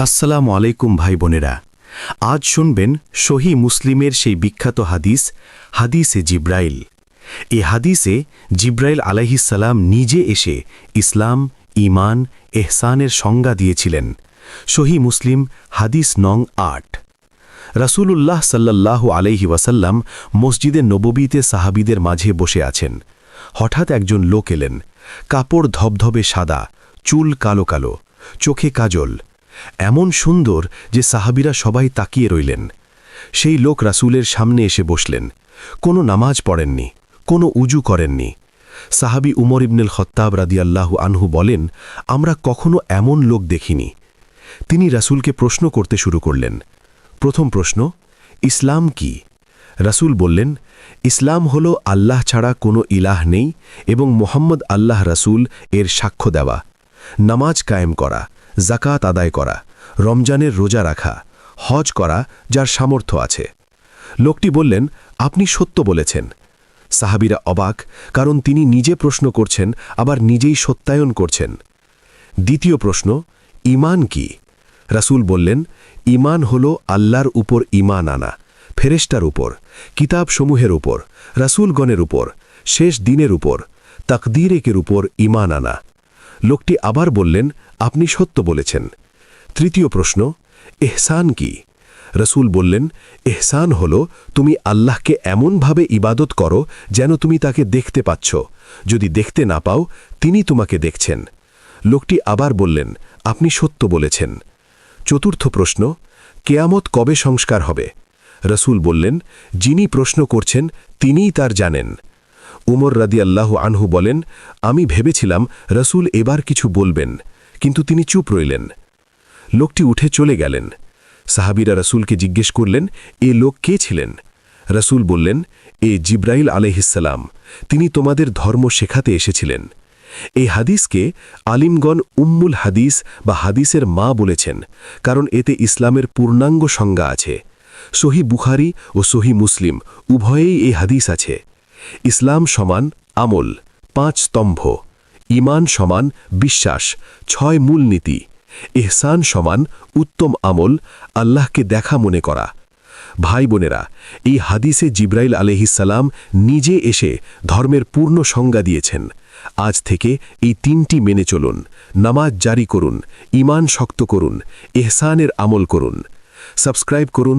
আসসালামু আলাইকুম ভাই বোনেরা। আজ শুনবেন সহি মুসলিমের সেই বিখ্যাত হাদিসে জিব্রাইল। এই হাদিসে জিব্রাইল আলাইহিসসালাম নিজে এসে ইসলাম, ঈমান, এহসানের সংজ্ঞা দিয়েছিলেন। সহি মুসলিম হাদিস নং ৮। রাসূলুল্লাহ সাল্লাল্লাহু আলাইহি ওয়াসাল্লাম মসজিদে নববীতে সাহাবীদের মাঝে বসে আছেন। হঠাৎ একজন লোক এলেন। কাপড় ধবধবে সাদা, চুল কালো কালো, চোখে কাজল, এমন সুন্দর যে সাহাবীরা সবাই তাকিয়ে রইলেন। সেই লোক রাসূলের সামনে এসে বসলেন। কোনো নামাজ পড়েননি, কোনো উজু করেননি। সাহাবী উমর ইবনুল খাত্তাব রাদিয়াল্লাহু আনহু বলেন, আমরা কখনো এমন লোক দেখিনি। তিনি রাসূলকে প্রশ্ন করতে শুরু করলেন। প্রথম প্রশ্ন, ইসলাম কি? রাসূল বললেন, ইসলাম হল আল্লাহ ছাড়া কোনো ইলাহ নেই এবং মুহাম্মদ আল্লাহ রাসূল এর সাক্ষ্য দেওয়া, নামাজ কায়েম করা, যাকাত আদায় করা, রমজানের রোজা রাখা, হজ করা যার সামর্থ্য আছে। লোকটি বললেন, আপনি সত্য বলেছেন। সাহাবীরা অবাক, কারণ তিনি নিজে প্রশ্ন করছেন, আবার নিজেই সত্যায়ন করছেন। দ্বিতীয় প্রশ্ন, ঈমান কি? রাসূল বললেন, ঈমান হল আল্লাহর উপর ঈমান আনা, ফেরেশতার উপর, কিতাবসমূহের উপর, রাসূলগণের উপর, শেষ দিনের উপর, তাকদীরের উপর ঈমান আনা। লোকটি আবার বললেন, আপনি সত্য বলেছেন। তৃতীয় প্রশ্ন, এহসান কি? রাসূল বললেন, এহসান হল তুমি আল্লাহকে এমনভাবে ইবাদত করো যেন তুমি তাকে দেখতে পাচ্ছ, যদি দেখতে না পাও তিনি তোমাকে দেখছেন। লোকটি আবার বললেন, আপনি সত্য বলেছেন। চতুর্থ প্রশ্ন, কেয়ামত কবে সংস্কার হবে? রাসূল বললেন, যিনি প্রশ্ন করছেন তিনিই তার জানেন। উমর রাদিয়াল্লাহু আনহু বলেন, আমি ভেবেছিলাম রাসূল এবার কিছু বলবেন, কিন্তু তিনি চুপ রইলেন। লোকটি উঠে চলে গেলেন। সাহাবীরা রাসূলকে জিজ্ঞেস করলেন, এ লোক কে ছিলেন? রাসূল বললেন, এ জিব্রাইল আলাইহিসসালাম, তিনি তোমাদের ধর্ম শেখাতে এসেছিলেন। এই হাদিসকে আলিমগণ উম্মুল হাদিস বা হাদিসের মা বলেছেন, কারণ এতে ইসলামের পূর্ণাঙ্গ সংজ্ঞা আছে। সহি বুখারী ও সহি মুসলিম উভয়েই এই হাদিস আছে। ইসলাম সমান আমল, ৫ স্তম্ভ, ঈমান সমান বিশ্বাস, ৬ মূলনীতি, ইহসান সমান উত্তম আমল, আল্লাহকে দেখা মনে করা। ভাই বোনেরা, এই হাদিসে জিব্রাইল আলাইহিসসালাম নিজে এসে ধর্মের পূর্ণ সংজ্ঞা দিয়েছেন। আজ থেকে এই ৩টি মেনে চলুন, নামাজ জারি করুন, ঈমান শক্ত করুন, ইহসানের আমল করুন। সাবস্ক্রাইব করুন,